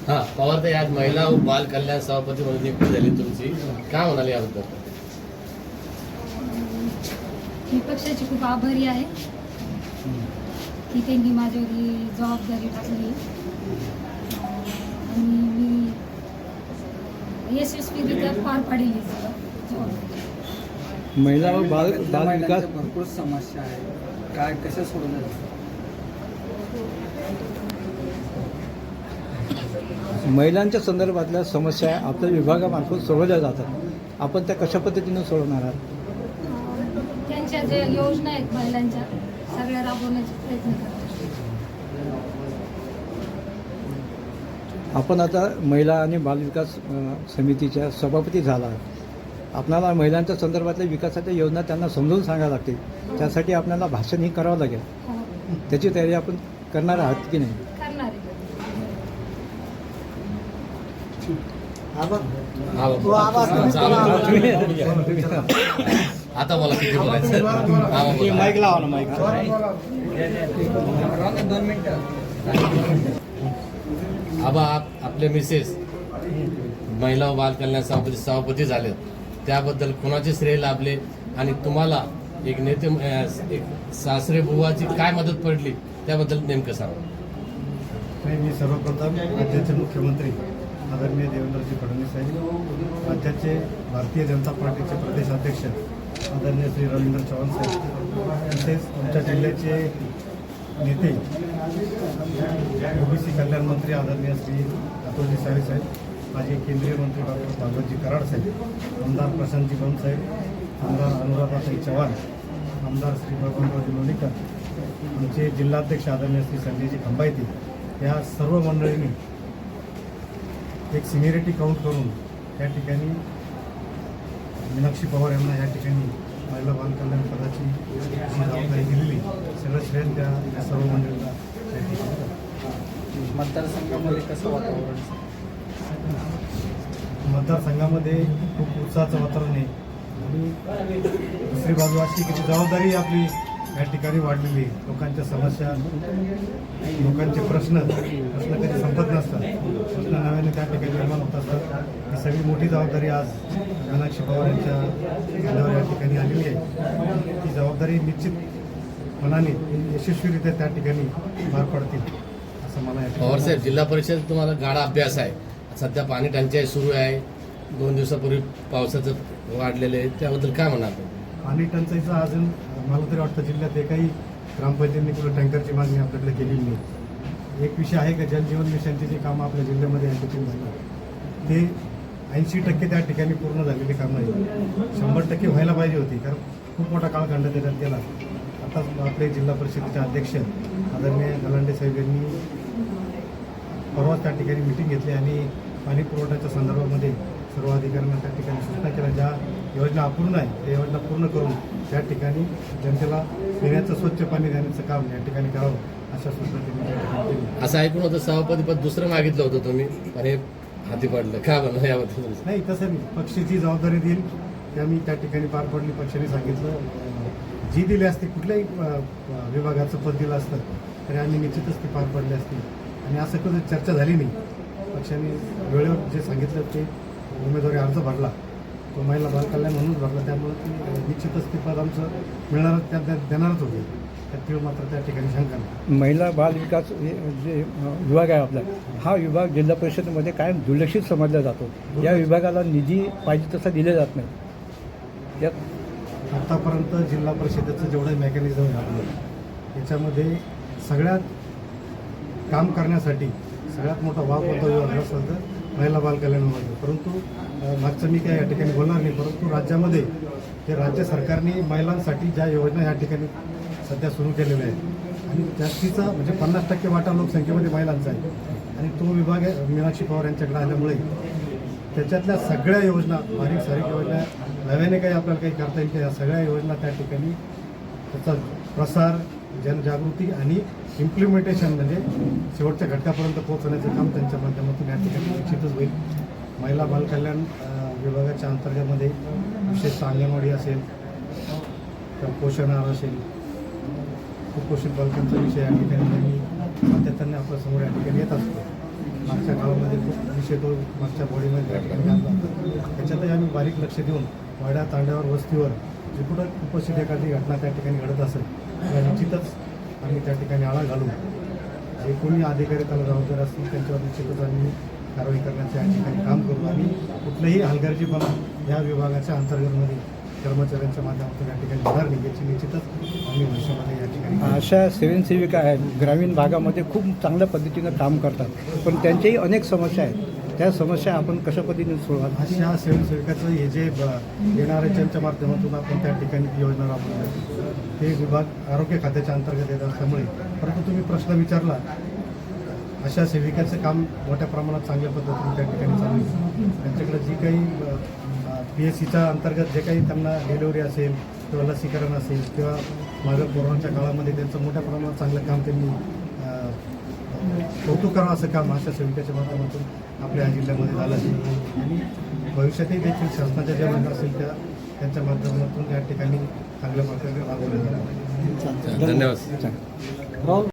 हा पवारताई, आज महिला व बाल कल्याण सभापती म्हणून नियुक्ती झाली तुमची, काय म्हणाले याबद्दल? मी पक्षाची खूप आभारी आहे की त्यांनी माझ्यावर ही जबाबदारी टाकली आणि मी यशस्वीरित्या पार पाडली ही जबाबदारी. महिला व बाल विकास भरपूर समस्या आहे, काय कशा सोडवल्या जातात? महिलांच्या संदर्भातल्या समस्या आपल्या विभागामार्फत सोडवल्या जातात. आपण त्या कशा पद्धतीने सोडवणार आहात? त्यांच्या ज्या योजना आहेत महिलांच्या सगळ्या राबवण्याचा प्रयत्न करतो. आपण आता महिला आणि बालविकास समितीच्या सभापती झाला आहात. आपल्याला महिलांच्या संदर्भातल्या विकासाच्या योजना त्यांना समजून सांगाव्या लागतील. त्यासाठी आपल्याला भाषणही करावं लागेल. हो, त्याची तयारी आपण करणार आहात की नाही? करणार आहे. आता मला किती बोलायचं? माईक लावा ना, माईक. 2 मिनिटं. आबा, आपले मिसेस महिला व बाल कल्याण सभापती झाले, त्याबद्दल कोणाचे श्रेय लाभले आणि तुम्हाला एक नेते एक सासरे बुवाची काय मदत पडली त्याबद्दल नेमकं सांगा. मी सर्वप्रथम राज्याचे मुख्यमंत्री आदरणीय देवेंद्रजी फडणवीस साहेब, राज्याचे भारतीय जनता पार्टीचे प्रदेशाध्यक्ष आदरणीय श्री रवींद्र चव्हाण साहेब, तसेच आमच्या जिल्ह्याचे नेते ओबीसी कल्याण मंत्री आदरणीय श्री अतुलजी सावे साहेब, माजी केंद्रीय मंत्री डॉक्टर भागवतजी कराड साहेब, आमदार प्रशांतजी बन साहेब, आमदार अनुराधाताई चव्हाण, आमदार श्री भगवानरावजी लोणीकर, आमचे जिल्हाध्यक्ष आदरणीय श्री संजयजी खंबायती, या सर्व मंडळींनी एक सिनियरिटी काउंट करून या ठिकाणी मीनाक्षी पवार यांना या ठिकाणी महिला बाल कल्याण पदाची जबाबदारी दिलेली. सगळं श्रेय त्या सर्व मंडळींना या ठिकाणी. मतदारसंघामध्ये कसं वातावरण? मतदारसंघामध्ये खूप उत्साहाचं वातावरण आहे आणि दुसरी बाजू अशी की ती जबाबदारी आपली या ठिकाणी वाढलेली आहे. लोकांच्या समस्या, लोकांचे प्रश्न कधी संपत नसतात. प्रश्न नव्याने त्या ठिकाणी निर्माण होत असतात. ही सगळी मोठी जबाबदारी आज मीनाक्षी पवार यांच्या खांद्यावर या ठिकाणी आलेली आहे. ती जबाबदारी निश्चित मनाने यशस्वीरित्या त्या ठिकाणी पार पडतील असं मला या पवार साहेब, जिल्हा परिषद तुम्हाला गाढा अभ्यास आहे. सध्या पाणी टंचाई सुरू आहे. 2 दिवसापूर्वी पावसाचं वाढलेलं आहे, त्याबद्दल काय म्हणाल? पाणी टंचाईचं अजून मला तरी वाटतं जिल्ह्यात एकही ग्रामपंचायतीने कुठं टँकरची मागणी आपल्याकडे केलेली नाही. एक विषय आहे का जलजीवन मिशनचे जे कामं आपल्या जिल्ह्यामध्ये या ठिकाणी झालं ते 80% त्या ठिकाणी पूर्ण झालेली कामं आहेत. 100% व्हायला पाहिजे होती, कारण खूप मोठा काळखंड त्याच्यात गेला. आता आपले जिल्हा परिषदेचे अध्यक्ष आदरणीय गलांडे साहेब यांनी परवा त्या ठिकाणी मिटिंग घेतली आणि पाणी पुरवठ्याच्या संदर्भामध्ये सर्व अधिकाऱ्यांना त्या ठिकाणी सूचना केल्या. ज्या योजना अपूर्ण आहे त्या योजना पूर्ण करून त्या ठिकाणी जनतेला पिण्याचं स्वच्छ पाणी देण्याचं काम या ठिकाणी करावं अशा सूचना त्यांनी त्या ठिकाणी केली. असं ऐकून होतं सभापती पद दुसरं मागितलं होतं तुम्ही, पण हे हाती पडलं, काय म्हणलं याबद्दल? नाही, तसं नाही. पक्षाची जबाबदारी देईल त्या मी त्या ठिकाणी पार पडली. पक्षाने सांगितलं जी दिली असती, कुठल्याही विभागाचं पद दिलं असतं तरी आम्ही निश्चितच ती पार पडली असती. आणि असं कधी चर्चा झाली नाही. पक्षाने वेळेवर जे सांगितलं ते उमेदवारी अर्ज भरला, तो महिला बाल कल्याण म्हणूनच भरला. त्यामुळे ती निश्चितच ते पद आमचं मिळणारच, त्या देणारच होते. त्यात मात्र त्या ठिकाणी शंका नाही. महिला बाल विकास जे विभाग आहे आपला, हा विभाग जिल्हा परिषदेमध्ये कायम दुर्लक्षित समजला जातो. या विभागाला निधी पाहिजे तसा दिला जात नाही. यात आत्तापर्यंत जिल्हा परिषदेचं जेवढं मेकॅनिझम आहे आपलं, याच्यामध्ये सगळ्यात काम करण्यासाठी सगळ्यात मोठा वाव कोणता विभाग असेल तर महिला बाल कल्याण विभाग. परंतु मागचं मी काय या ठिकाणी बोलणार नाही, परंतु राज्यामध्ये हे राज्य सरकारने महिलांसाठी ज्या योजना या ठिकाणी सध्या सुरू केलेल्या आहेत आणि जास्तीचा म्हणजे 50% वाटा लोकसंख्येमध्ये महिलांचा आहे आणि तो विभाग मीनाक्षी पवार यांच्याकडे आल्यामुळे त्याच्यातल्या सगळ्या योजना, बारीक सारीक योजना, नव्याने काही आपल्याला काही करता येईल की या सगळ्या योजना त्या ठिकाणी त्याचा प्रसार, जनजागृती आणि इम्प्लिमेंटेशन म्हणजे शेवटच्या घटकापर्यंत पोहोचण्याचं काम त्यांच्या माध्यमातून या ठिकाणी निश्चितच होईल. महिला बाल कल्याण विभागाच्या अंतर्गतमध्ये विशेषतः अंगणवाडी असेल किंवा पोषण आहार असेल, कुपोषित बालकांचा विषय या ठिकाणी नेहमी सातत्याने आपल्यासमोर या ठिकाणी येत असतो. मागच्या काळामध्ये खूप विषय तो मागच्या बॉडीमध्ये त्या ठिकाणी आणला होता. त्याच्यातही आम्ही बारीक लक्ष देऊन वाड्या तांड्यावर वस्तीवर जे कुठं कुपोषित एखादी घटना त्या ठिकाणी घडत असेल तर निश्चितच आम्ही त्या ठिकाणी आळा घालू. जे कोणी अधिकारी त्याला जबाबदार असतील त्यांच्यावर निश्चितच आम्ही कारवाई करण्याचे या ठिकाणी काम करू. आणि कुठलंही हलगर्जीपणा या विभागाच्या अंतर्गतमध्ये कर्मचाऱ्यांच्या माध्यमातून या ठिकाणी होणार नाही याची निश्चितच आम्ही भविष्यामध्ये या ठिकाणी अशा स्वयंसेविका आहेत ग्रामीण भागामध्ये खूप चांगल्या पद्धतीनं काम करतात, पण त्यांच्याही अनेक समस्या आहेत. त्या समस्या आपण कशा पद्धतीने सोडवाल? अशा स्वयंसेविकाचं हे जे येणाऱ्यांच्या माध्यमातून आपण त्या ठिकाणी योजना राबवतो ते विभाग आरोग्य खात्याच्या अंतर्गत येत असल्यामुळे, परंतु तुम्ही प्रश्न विचारला, अशा सेविकाचं काम मोठ्या प्रमाणात चांगल्या पद्धतीने त्या ठिकाणी चालू आहे. त्यांच्याकडे जी काही PSCच्या अंतर्गत जे काही त्यांना डिलिव्हरी असेल किंवा लसीकरण असेल किंवा मागं कोरोनाच्या काळामध्ये त्यांचं मोठ्या प्रमाणात चांगलं काम त्यांनी कौतुक करावं असं काम अशा सेविकाच्या माध्यमातून आपल्या जिल्ह्यामध्ये झालं आहे. आणि भविष्यातही देखील शासनाच्या ज्या योजना असेल त्यांच्या माध्यमातून या ठिकाणी चांगल्या प्रकारे राबवल्या जाणार. धन्यवाद.